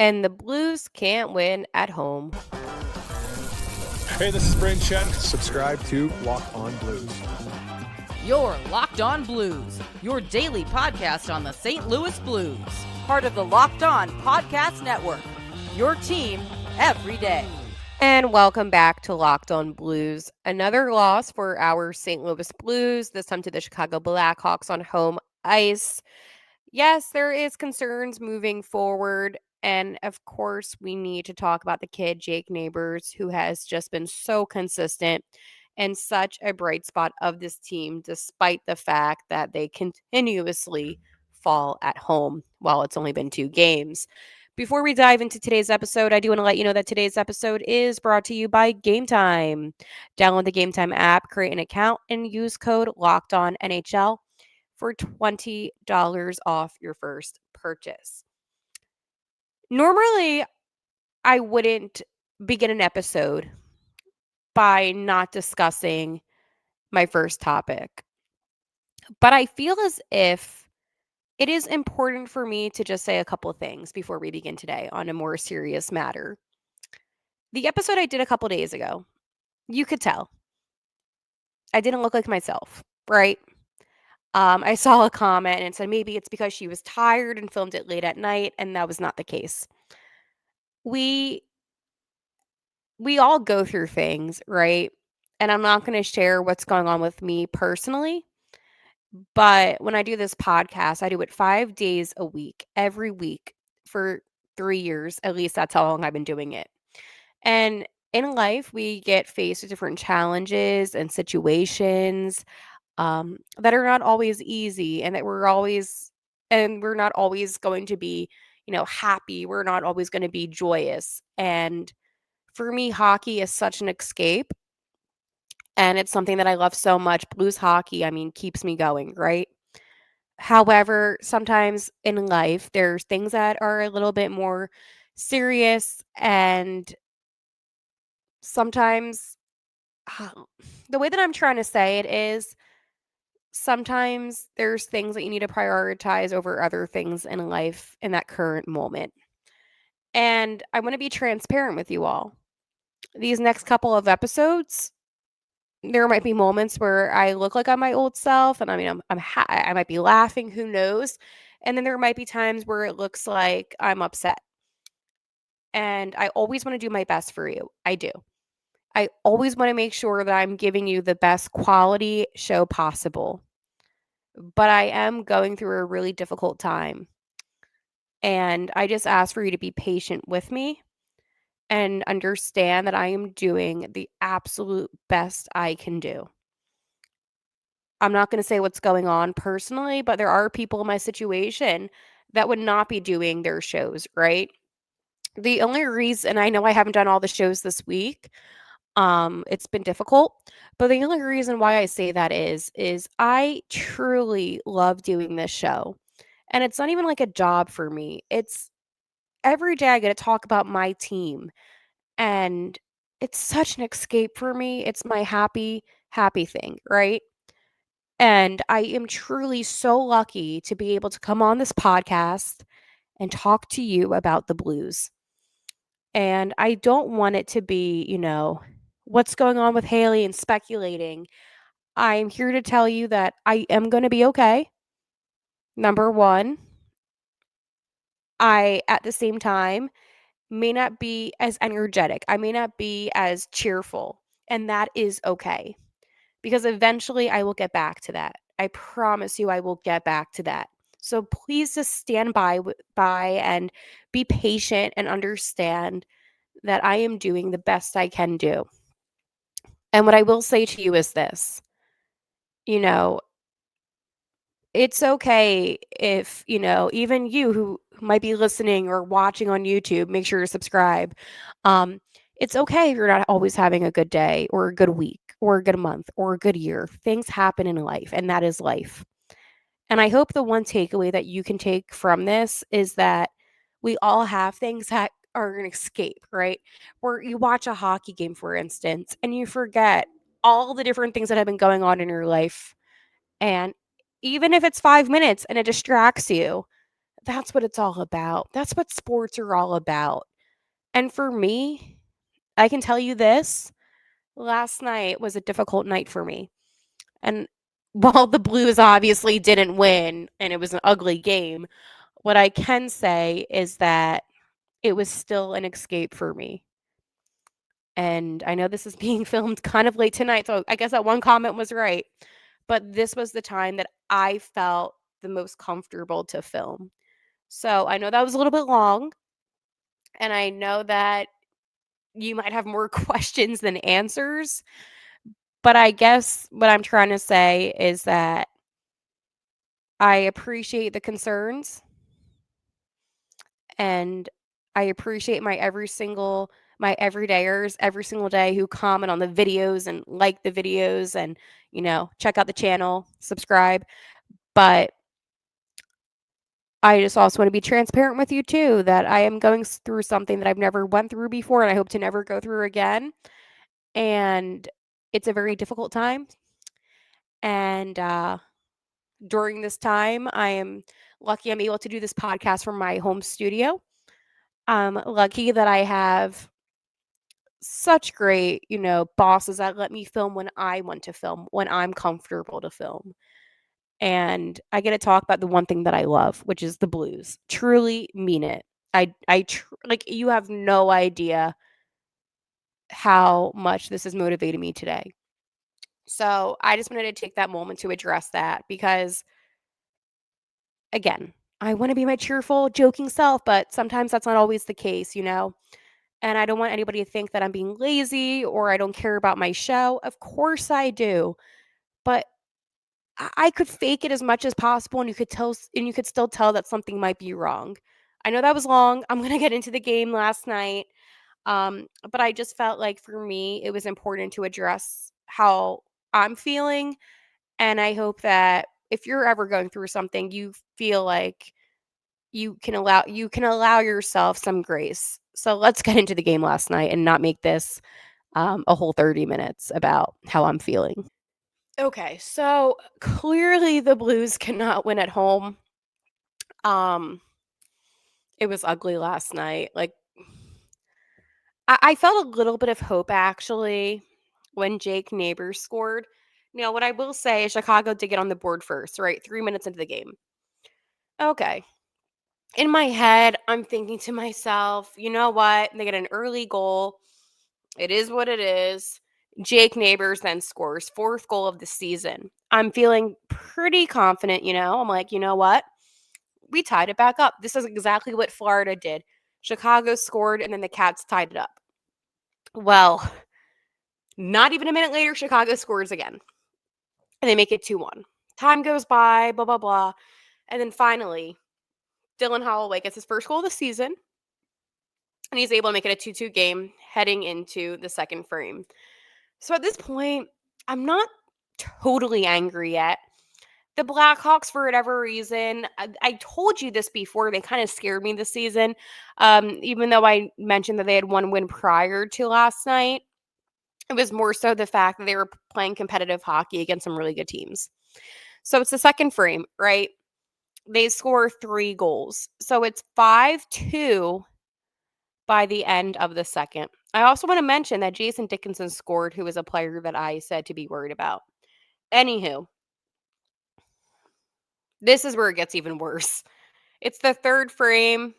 And the Blues can't win at home. Hey, this is Brayden Chen. Subscribe to Locked On Blues. You're Locked On Blues, your daily podcast on the St. Louis Blues. Part of the Locked On Podcast Network, your team every day. And welcome back to Locked On Blues. Another loss for our St. Louis Blues, this time to the Chicago Blackhawks on home ice. Yes, there is concerns moving forward. And of course, we need to talk about the kid, Jake Neighbors, who has just been so consistent and such a bright spot of this team, despite the fact that they continuously fall at home while it's only been 2 games. Before we dive into today's episode, I do want to let you know that today's episode is brought to you by Gametime. Download the Gametime app, create an account, and use code LOCKEDONNHL for $20 off your first purchase. Normally, I wouldn't begin an episode by not discussing my first topic, but I feel as if it is important for me to just say a couple of things before we begin today on a more serious matter. The episode I did a couple days ago, you could tell I didn't look like myself, right? I saw a comment and it said maybe it's because she was tired and filmed it late at night, and that was not the case. We all go through things, right? And I'm not going to share what's going on with me personally, but when I do this podcast, I do it 5 days a week, every week for 3 years. At least that's how long I've been doing it. And in life, we get faced with different challenges and situations that are not always easy, and that we're not always going to be, happy. We're not always going to be joyous. And for me, hockey is such an escape, and it's something that I love so much. Blues hockey, I mean, keeps me going, right? However, sometimes in life, there's things that are a little bit more serious, and sometimes the way that I'm trying to say it is sometimes there's things that you need to prioritize over other things in life in that current moment. And I want to be transparent with you all. These next couple of episodes, there might be moments where I look like I'm my old self, and I mean, I might be laughing, who knows? And then there might be times where it looks like I'm upset. And I always want to do my best for you. I do. I always want to make sure that I'm giving you the best quality show possible. But I am going through a really difficult time. And I just ask for you to be patient with me and understand that I am doing the absolute best I can do. I'm not going to say what's going on personally, but there are people in my situation that would not be doing their shows, right? The only reason I know I haven't done all the shows this week, it's been difficult, but the only reason why I say that is I truly love doing this show. And it's not even like a job for me. It's every day I get to talk about my team, and it's such an escape for me. It's my happy thing, right? And I am truly so lucky to be able to come on this podcast and talk to you about the Blues. And I don't want it to be, what's going on with Haley and speculating. I'm here to tell you that I am going to be okay. Number one, I, at the same time, may not be as energetic. I may not be as cheerful. And that is okay. Because eventually I will get back to that. I promise you I will get back to that. So please just stand by and be patient and understand that I am doing the best I can do. And what I will say to you is this. You know, it's okay if, even you who might be listening or watching on YouTube, make sure to subscribe. It's okay if you're not always having a good day or a good week or a good month or a good year. Things happen in life, and that is life. And I hope the one takeaway that you can take from this is that we all have things that are an escape, right? Where you watch a hockey game, for instance, and you forget all the different things that have been going on in your life. And even if it's 5 minutes and it distracts you, that's what it's all about. That's what sports are all about. And for me, I can tell you this, last night was a difficult night for me. And while the Blues obviously didn't win and it was an ugly game, what I can say is that it was still an escape for me. And I know this is being filmed kind of late tonight, so I guess that one comment was right. But this was the time that I felt the most comfortable to film. So I know that was a little bit long, and I know that you might have more questions than answers. But I guess what I'm trying to say is that I appreciate the concerns and I appreciate my everydayers every single day who comment on the videos and like the videos and, check out the channel, subscribe. But I just also want to be transparent with you too that I am going through something that I've never went through before and I hope to never go through again. And it's a very difficult time. And during this time, I am lucky I'm able to do this podcast from my home studio. I'm lucky that I have such great, bosses that let me film when I want to film, when I'm comfortable to film. And I get to talk about the one thing that I love, which is the blues. Truly mean it. Like you have no idea how much this has motivated me today. So I just wanted to take that moment to address that because, again, I want to be my cheerful, joking self, but sometimes that's not always the case. And I don't want anybody to think that I'm being lazy or I don't care about my show. Of course I do. But I could fake it as much as possible and you could still tell that something might be wrong. I know that was long. I'm going to get into the game last night. But I just felt like for me it was important to address how I'm feeling and I hope that if you're ever going through something you feel like you can allow yourself some grace. So let's get into the game last night and not make this a whole 30 minutes about how I'm feeling. Okay, so clearly the Blues cannot win at home. Um, it was ugly last night. Like I felt a little bit of hope actually when Jake Neighbors scored. Now, what I will say is Chicago did get on the board first, right? 3 minutes into the game. Okay. In my head, I'm thinking to myself, you know what? They get an early goal. It is what it is. Jake Neighbors then scores fourth goal of the season. I'm feeling pretty confident. I'm like, you know what? We tied it back up. This is exactly what Florida did. Chicago scored and then the Cats tied it up. Well, not even a minute later, Chicago scores again. And they make it 2-1. Time goes by, blah, blah, blah. And then finally, Dylan Holloway gets his first goal of the season. And he's able to make it a 2-2 game heading into the second frame. So at this point, I'm not totally angry yet. The Blackhawks, for whatever reason, I told you this before, they kind of scared me this season. Even though I mentioned that they had one win prior to last night, it was more so the fact that they were playing competitive hockey against some really good teams. So it's the second frame, right? They score 3 goals. So it's 5-2 by the end of the second. I also want to mention that Jason Dickinson scored, who was a player that I said to be worried about. Anywho, this is where it gets even worse. It's the third frame.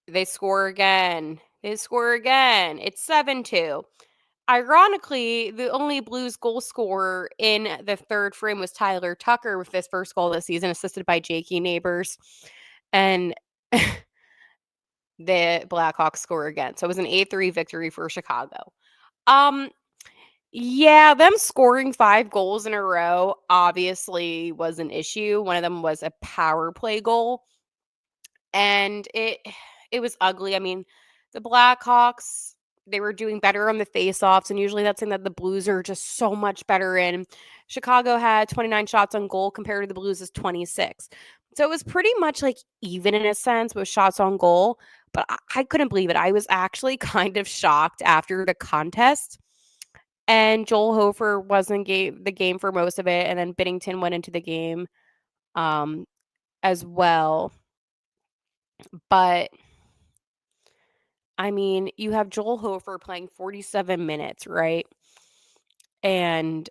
They score again. They score again. It's 7-2. Ironically, the only Blues goal scorer in the third frame was Tyler Tucker with his first goal this season, assisted by Jakey Neighbors. And the Blackhawks score again. So it was an 8-3 victory for Chicago. Um, yeah, them scoring 5 goals in a row obviously was an issue. One of them was a power play goal. And it was ugly. I mean, the Blackhawks, they were doing better on the faceoffs, and usually that's something that the Blues are just so much better in. Chicago had 29 shots on goal compared to the Blues' 26. So it was pretty much like even in a sense with shots on goal, but I couldn't believe it. I was actually kind of shocked after the contest. And Joel Hofer wasn't the game for most of it, and then Binnington went into the game as well. But I mean, you have Joel Hofer playing 47 minutes, right? And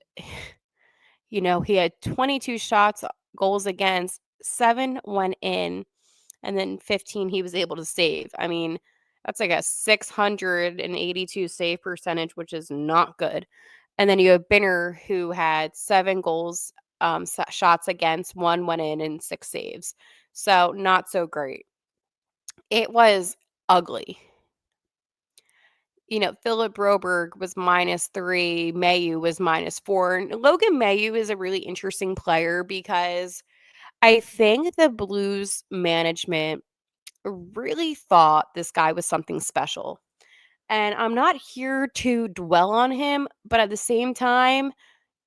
he had 22 shots, goals against, 7 went in, and then 15 he was able to save. I mean, that's like a 682 save percentage, which is not good. And then you have Binner, who had 7 goals, shots against, 1 went in, and 6 saves. So not so great. It was ugly. Philip Broberg was -3, Mailloux was -4. And Logan Mailloux is a really interesting player because I think the Blues management really thought this guy was something special. And I'm not here to dwell on him, but at the same time,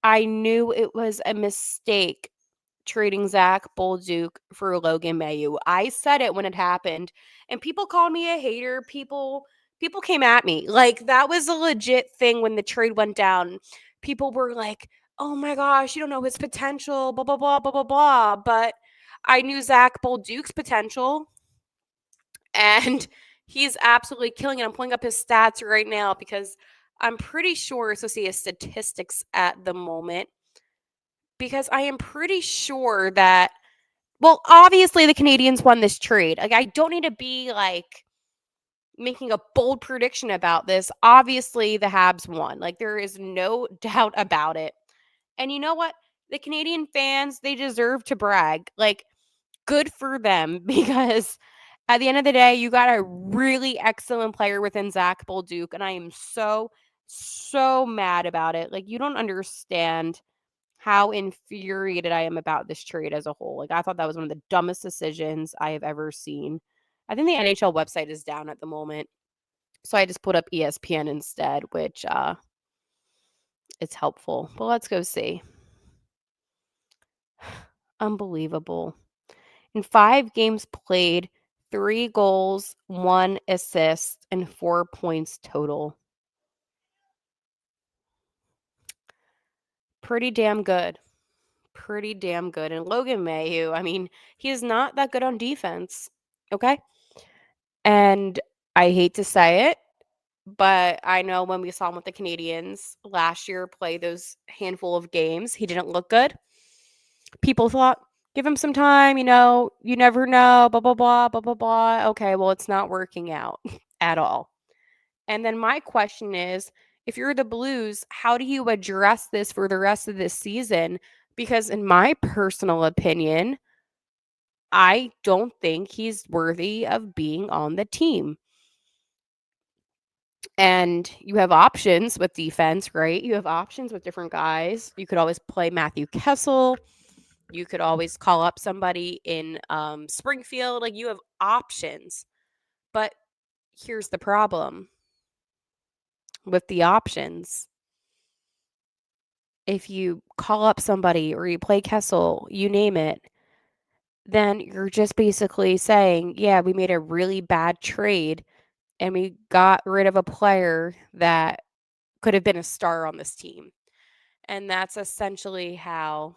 I knew it was a mistake trading Zach Bolduc for Logan Mailloux. I said it when it happened, and people called me a hater. People came at me. Like, that was a legit thing when the trade went down. People were like, "Oh my gosh, you don't know his potential, blah blah blah blah blah blah." But I knew Zach Bolduc's potential, and he's absolutely killing it. I'm pulling up his stats right now because I'm pretty sure to see his statistics at the moment, because I am pretty sure that, well, obviously the Canadians won this trade. Like, I don't need to be like making a bold prediction about this. Obviously the Habs won. Like, there is no doubt about it. And you know what? The Canadian fans, they deserve to brag. Like, good for them because at the end of the day, you got a really excellent player within Zach Bolduc, and I am so, so mad about it. Like, you don't understand how infuriated I am about this trade as a whole. Like, I thought that was one of the dumbest decisions I have ever seen. I think the NHL website is down at the moment, so I just put up ESPN instead, which it's helpful. But let's go see. Unbelievable. In 5 games played, 3 goals, 1 assist, and 4 points total. Pretty damn good. Pretty damn good. And Logan Mailloux, I mean, he is not that good on defense. Okay? And I hate to say it, but I know when we saw him with the Canadians last year play those handful of games, he didn't look good. People thought, give him some time, you never know, blah, blah, blah, blah, blah, blah. Okay, well, it's not working out at all. And then my question is, if you're the Blues, how do you address this for the rest of this season? Because in my personal opinion, I don't think he's worthy of being on the team. And you have options with defense, right? You have options with different guys. You could always play Matthew Kessel. You could always call up somebody in Springfield. Like, you have options. But here's the problem with the options. If you call up somebody or you play Kessel, you name it, then you're just basically saying, yeah, we made a really bad trade and we got rid of a player that could have been a star on this team. And that's essentially how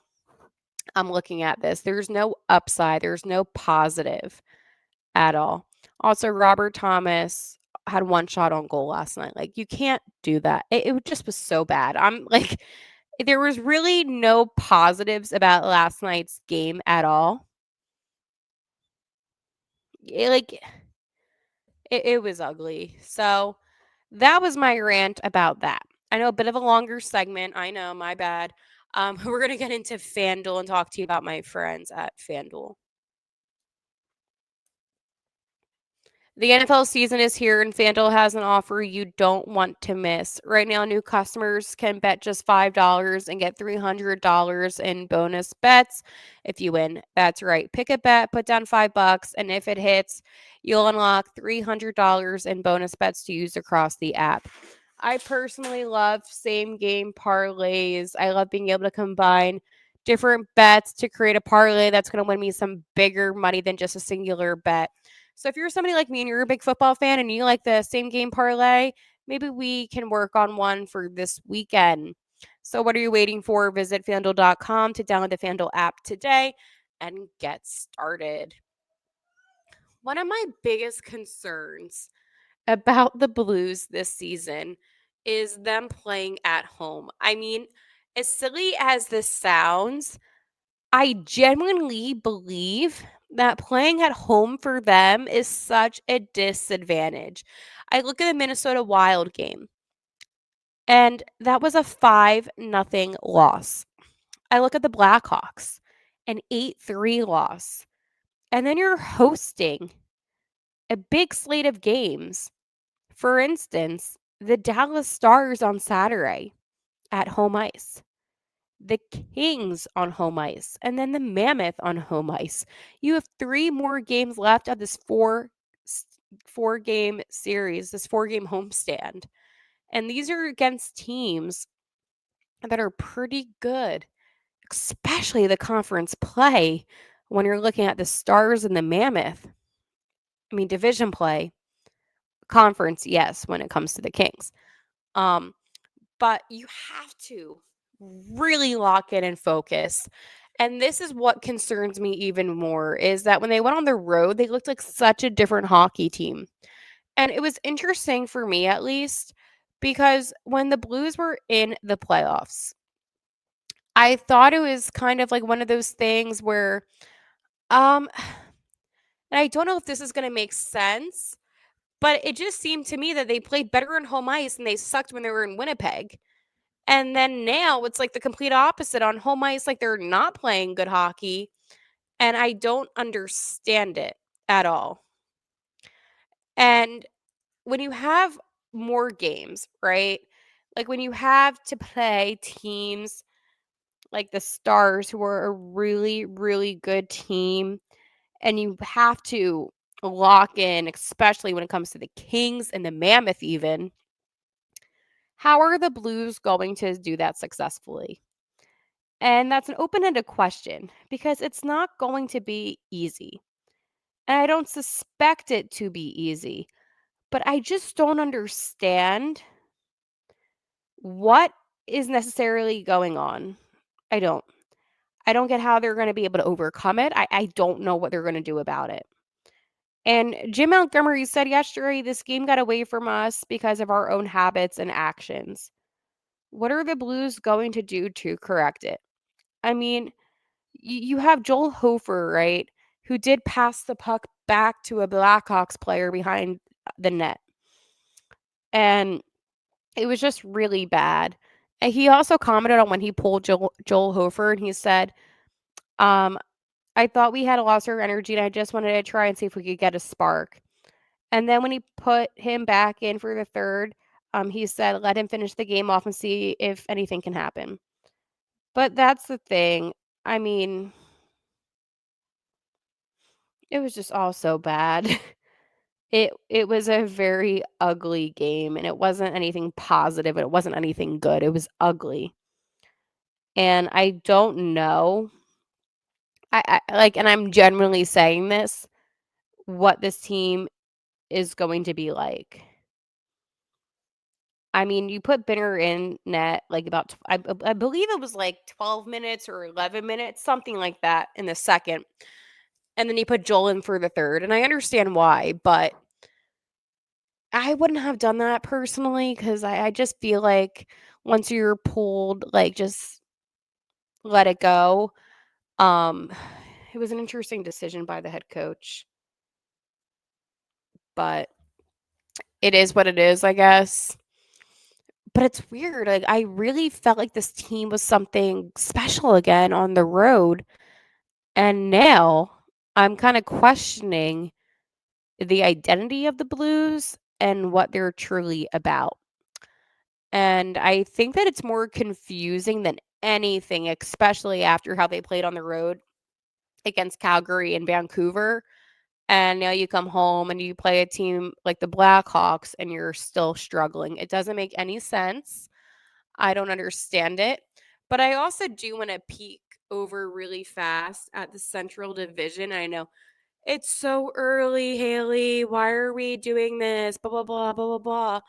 I'm looking at this. There's no upside, there's no positive at all. Also, Robert Thomas had 1 shot on goal last night. Like, you can't do that. It just was so bad. I'm like, there was really no positives about last night's game at all. It was ugly. So that was my rant about that. I know, a bit of a longer segment. I know, my bad. We're gonna get into FanDuel and talk to you about my friends at FanDuel. The NFL season is here, and FanDuel has an offer you don't want to miss. Right now, new customers can bet just $5 and get $300 in bonus bets if you win. That's right. Pick a bet, put down $5, and if it hits, you'll unlock $300 in bonus bets to use across the app. I personally love same game parlays. I love being able to combine different bets to create a parlay that's going to win me some bigger money than just a singular bet. So if you're somebody like me and you're a big football fan and you like the same game parlay, maybe we can work on one for this weekend. So what are you waiting for? Visit FanDuel.com to download the FanDuel app today and get started. One of my biggest concerns about the Blues this season is them playing at home. I mean, as silly as this sounds, I genuinely believe that playing at home for them is such a disadvantage. I look at the Minnesota Wild game, and that was a 5-0 loss. I look at the Blackhawks, an 8-3 loss. And then you're hosting a big slate of games. For instance, the Dallas Stars on Saturday at home ice, the Kings on home ice, and then the Mammoth on home ice. You have 3 more games left of this 4 game series, this 4 game homestand. And these are against teams that are pretty good, especially the conference play when you're looking at the Stars and the Mammoth. I mean, division play, conference, yes, when it comes to the Kings. But you have to really lock in and focus. And this is what concerns me even more is that when they went on the road, they looked like such a different hockey team. And it was interesting for me at least because when the Blues were in the playoffs, I thought it was kind of like one of those things where um and I don't know if this is going to make sense, but it just seemed to me that they played better on home ice and they sucked when they were in Winnipeg. And then now it's like the complete opposite on home ice, like they're not playing good hockey. And I don't understand it at all. And when you have more games, right? Like when you have to play teams like the Stars, who are a really, really good team, and you have to lock in, especially when it comes to the Kings and the Mammoth, even. How are the Blues going to do that successfully? And that's an open ended question because it's not going to be easy. And I don't suspect it to be easy, but I just don't understand what is necessarily going on. I don't. I don't get how they're going to be able to overcome it. I don't know what they're going to do about it. And Jim Montgomery said yesterday this game got away from us because of our own habits and actions. What are the Blues going to do to correct it? I mean, you have Joel Hofer, right, who did pass the puck back to a Blackhawks player behind the net. And it was just really bad. And he also commented on when he pulled Joel Hofer, and he said, um, I thought we had lost our energy, and I just wanted to try and see if we could get a spark. And then when he put him back in for the third, he said, let him finish the game off and see if anything can happen. But that's the thing. I mean, it was just all so bad. It was a very ugly game, and it wasn't anything positive, and it wasn't anything good. It was ugly. And I don't know. I like, and I'm genuinely saying this, what this team is going to be like. I mean, you put Binner in net like about I believe it was like 12 minutes or 11 minutes, something like that in the second. And then you put Joel in for the third. And I understand why, but I wouldn't have done that personally because I just feel like once you're pulled, like just let it go. Um, it was an interesting decision by the head coach, but it is what it is, I guess. But it's weird. Like I really felt like this team was something special again on the road. And now I'm kind of questioning the identity of the Blues and what they're truly about. And I think that it's more confusing than anything, especially after how they played on the road against Calgary and Vancouver. And now you come home and you play a team like the Blackhawks and you're still struggling. It doesn't make any sense. I don't understand it. But I also do want to peek over really fast at the Central Division. I know it's so early, Haley. Why are we doing this? Blah, blah, blah, blah, blah, blah.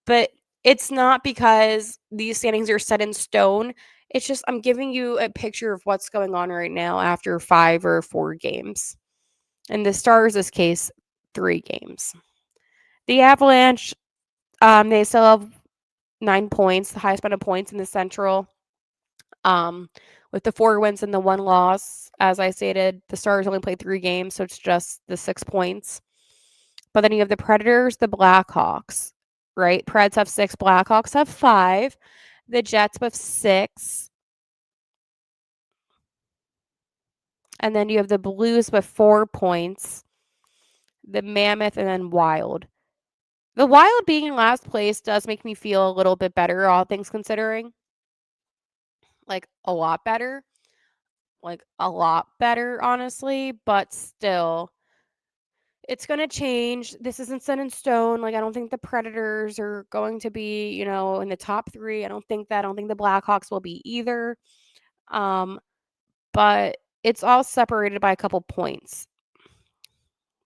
But it's not because these standings are set in stone. It's just I'm giving you a picture of what's going on right now after 5 or 4 games. In the Stars' case, 3 games. The Avalanche, they still have 9 points, the highest amount of points in the Central. With the 4 wins and the 1 loss, as I stated, the Stars only played 3 games, so it's just the 6 points. But then you have the Predators, the Blackhawks, right? Preds have 6, Blackhawks have 5, the Jets have 6. And then you have the Blues with 4 points, the Mammoth, and then Wild. The Wild being in last place does make me feel a little bit better, all things considering. Like, a lot better. Like, a lot better, honestly. But still, it's going to change. This isn't set in stone. Like, I don't think the Predators are going to be, in the top 3. I don't think that. I don't think the Blackhawks will be either. But it's all separated by a couple points.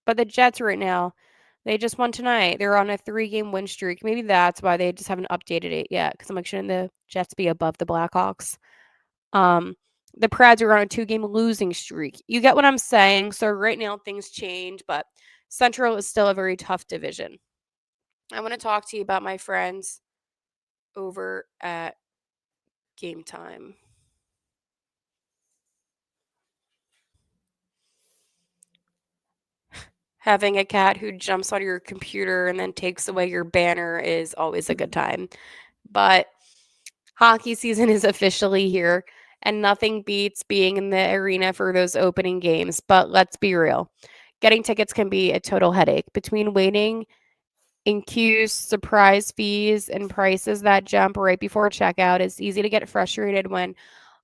But the Jets right now, they just won tonight. They're on a 3-game win streak. Maybe that's why they just haven't updated it yet. Because I'm like, shouldn't the Jets be above the Blackhawks? The Preds are on a 2-game losing streak. You get what I'm saying? So right now things change, but Central is still a very tough division. I want to talk to you about my friends over at Gametime. Having a cat who jumps on your computer and then takes away your banner is always a good time. But hockey season is officially here, and nothing beats being in the arena for those opening games. But let's be real, getting tickets can be a total headache. Between waiting in queues, surprise fees, and prices that jump right before checkout, it's easy to get frustrated when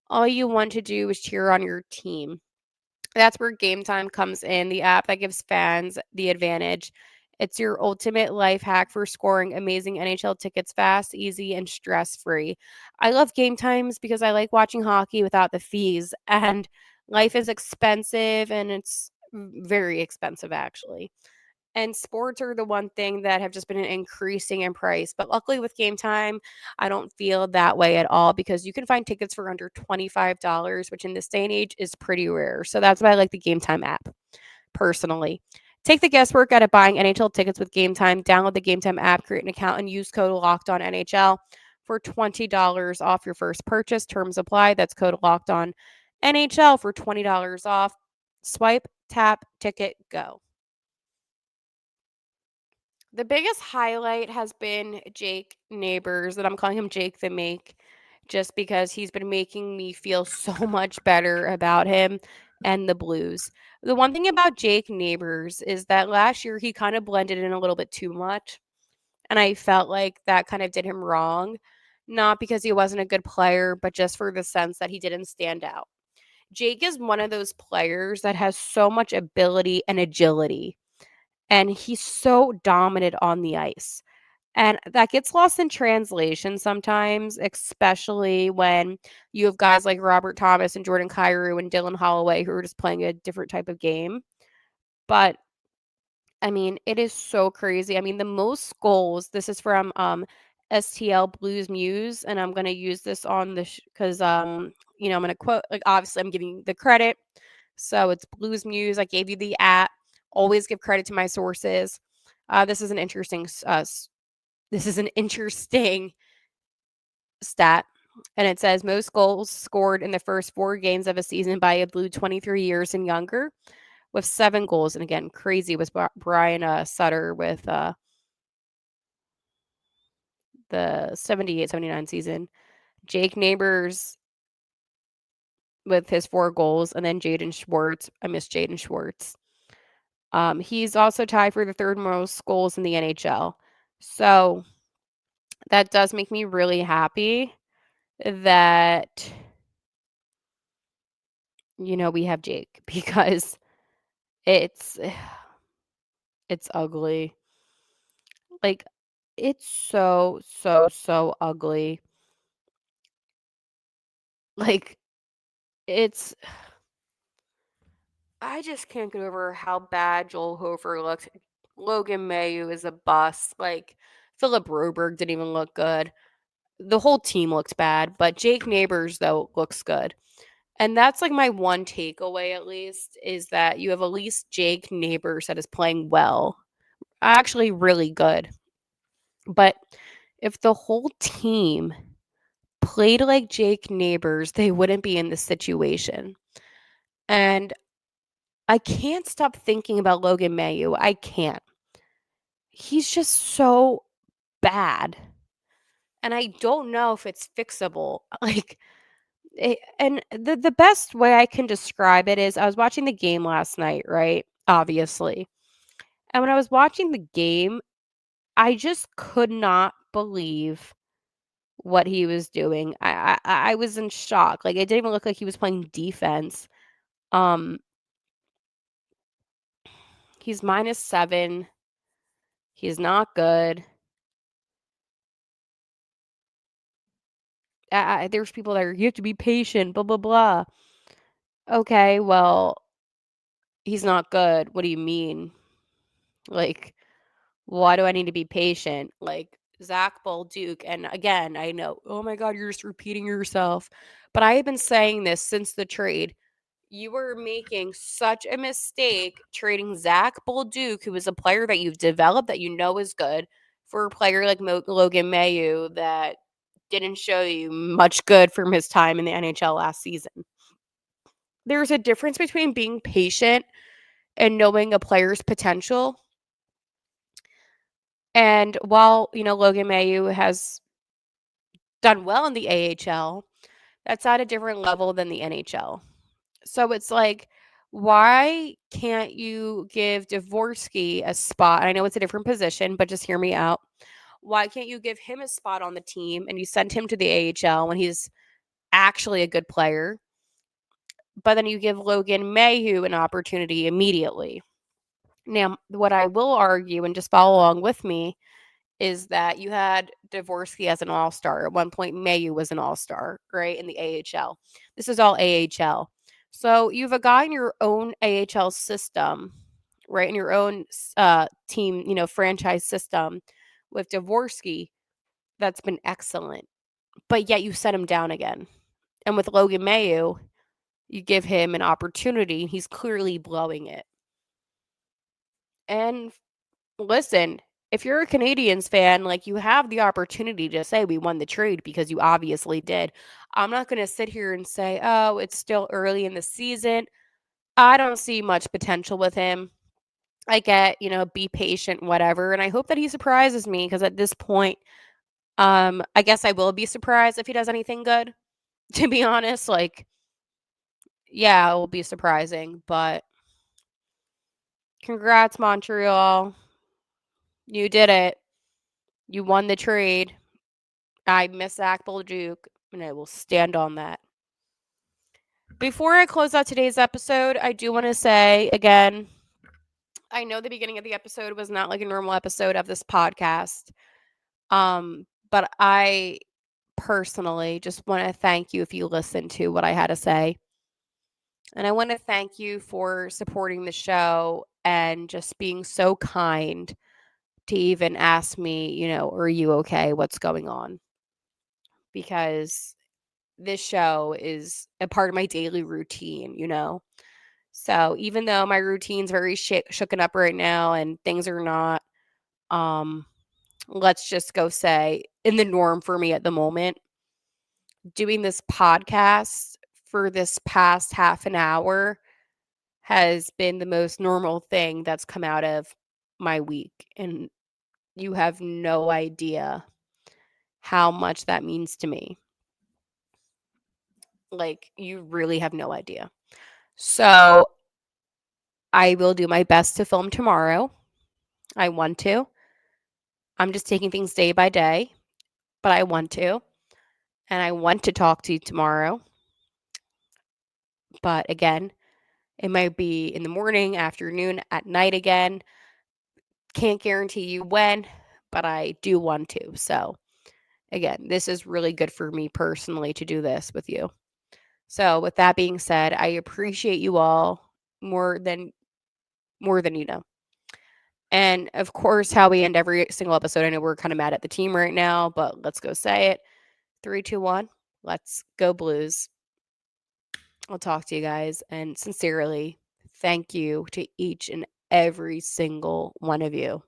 all you want to do is cheer on your team. That's where Gametime comes in, the app that gives fans the advantage. It's your ultimate life hack for scoring amazing NHL tickets fast, easy, and stress free. I love Game Times because I like watching hockey without the fees, and life is expensive, and it's very expensive actually. And sports are the one thing that have just been increasing in price. But luckily with Game Time, I don't feel that way at all because you can find tickets for under $25, which in this day and age is pretty rare. So that's why I like the Game Time app personally. Take the guesswork out of buying NHL tickets with Game Time. Download the Game Time app, create an account, and use code Locked On NHL for $20 off your first purchase. Terms apply. That's code Locked On NHL for $20 off. Swipe, tap, ticket, go. The biggest highlight has been Jake Neighbors, and I'm calling him Jake the Make, just because he's been making me feel so much better about him and the Blues. The one thing about Jake Neighbors is that last year he kind of blended in a little bit too much, and I felt like that kind of did him wrong. Not because he wasn't a good player, but just for the sense that he didn't stand out. Jake is one of those players that has so much ability and agility, and he's so dominant on the ice. And that gets lost in translation sometimes, especially when you have guys like Robert Thomas and Jordan Kyrou and Dylan Holloway who are just playing a different type of game. But I mean, it is so crazy. I mean, the most goals, this is from STL Blues Muse, and I'm gonna use this on the because I'm gonna quote, like, obviously I'm giving the credit. So it's Blues Muse. I gave you the app. Always give credit to my sources. This is an interesting stat. And it says most goals scored in the first 4 games of a season by a Blue 23 years and younger with 7 goals. And again, crazy was Brian Sutter with the 78-79 season. Jake Neighbors with his 4 goals. And then Jaden Schwartz. I miss Jaden Schwartz. He's also tied for the 3rd most goals in the NHL. So that does make me really happy that we have Jake because it's it's ugly. Like, it's so, so, so ugly. Like, it's I just can't get over how bad Joel Hofer looked. Logan Mailloux is a bust. Like, Philip Broberg didn't even look good. The whole team looked bad, but Jake Neighbors, though, looks good. And that's like my one takeaway, at least, is that you have at least Jake Neighbors that is playing well, actually really good. But if the whole team played like Jake Neighbors, they wouldn't be in this situation. And I can't stop thinking about Logan Mailloux. I can't. He's just so bad. And I don't know if it's fixable. Like, and the best way I can describe it is I was watching the game last night, right? Obviously. And when I was watching the game, I just could not believe what he was doing. I was in shock. Like, it didn't even look like he was playing defense. Um, he's -7. He's not good. There's people that are, you have to be patient, blah blah blah. Okay, well, he's not good. What do you mean? Like, why do I need to be patient? Like, Zach Balduke, and again, I know, oh my God, you're just repeating yourself. But I have been saying this since the trade. You were making such a mistake trading Zach Balduke, who is a player that you've developed that you know is good, for a player like Logan Mailloux that didn't show you much good from his time in the NHL last season. There's a difference between being patient and knowing a player's potential. And while, Logan Mailloux has done well in the AHL, that's at a different level than the NHL. So it's like, why can't you give Dvorsky a spot? I know it's a different position, but just hear me out. Why can't you give him a spot on the team and you send him to the AHL when he's actually a good player? But then you give Logan Mailloux an opportunity immediately. Now, what I will argue, and just follow along with me, is that you had Dvorsky as an all-star. At one point, Mailloux was an all-star, right, in the AHL. This is all AHL. So you have a guy in your own AHL system, right, in your own team, franchise system with Dvorsky that's been excellent, but yet you set him down again. And with Logan Mailloux, you give him an opportunity. He's clearly blowing it. And listen, if you're a Canadiens fan, like, you have the opportunity to say we won the trade because you obviously did. I'm not going to sit here and say, oh, it's still early in the season. I don't see much potential with him. I get, be patient, whatever. And I hope that he surprises me because at this point, I guess I will be surprised if he does anything good, to be honest. Like, yeah, it will be surprising, but congrats, Montreal. You did it. You won the trade. I miss Zach Balduke, and I will stand on that. Before I close out today's episode, I do want to say again, I know the beginning of the episode was not like a normal episode of this podcast. But I personally just want to thank you if you listened to what I had to say. And I want to thank you for supporting the show and just being so kind to even ask me, are you okay? What's going on? Because this show is a part of my daily routine. So even though my routine's very shooken up right now and things are not, let's just go say, in the norm for me at the moment, doing this podcast for this past half an hour has been the most normal thing that's come out of my week. And you have no idea how much that means to me. Like, you really have no idea. So I will do my best to film tomorrow. I want to. I'm just taking things day by day, but I want to. And I want to talk to you tomorrow. But again, it might be in the morning, afternoon, at night again. Can't guarantee you when, but I do want to. So again, this is really good for me personally to do this with you. So with that being said, I appreciate you all more than you know. And of course, how we end every single episode. I know we're kind of mad at the team right now, but let's go say it. 3, 2, 1. Let's go Blues. I'll talk to you guys. And sincerely, thank you to each and every single one of you.